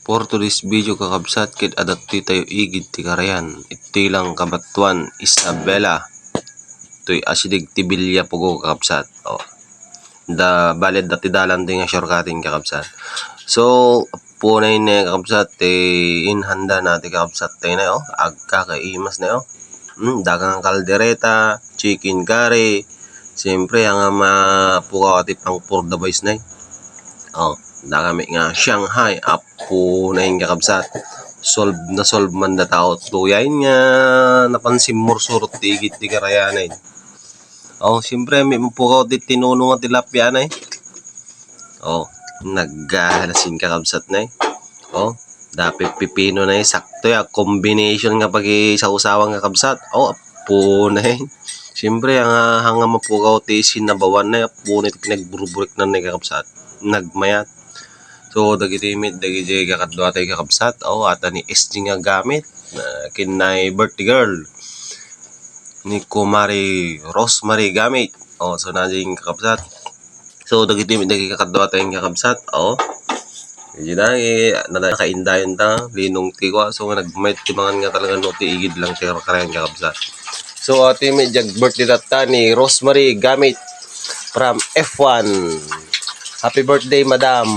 For today's video kakabsat kit adapti tayo igid ti karayan. Iti lang kabatuan Isabela. Ito'y asidig ti bilya pugo kakabsat. Da balid dati dalan din nga shortcutting kakabsat. So punay na kakabsat inhanda natin kakabsat tayo na agkakaimas na dagang kaldereta, chicken curry. Siyempre ang mapukaw ati pang for the boys na da kami nga Shanghai apo na yung kakabsat solve man da tao tuyain nga napansin morsurot tigit di karayanay siyempre may mapukaw ti tinuno nga tilapia na naghalasin kakabsat na dapat pipino na sakto combination nga pag isaw-usawang kakabsat apo na siyempre ang mapukaw ti sinabawan na apo na pinagburuburik na kakabsat nagmayat. So dagiti kakadwa tayo kakabsat ata ni SG nga gamit kinay birthday girl ni Kumari Rosemary gamit so najing kakabsat so dagiti kakadwa tayo kakabsat yun na nakaindayon ta linong tiwa so nagmayat timangan nga talaga no ti igid lang ti karayan kakabsat so ati may birthday data ni Rosemary gamit from F1 happy birthday madam.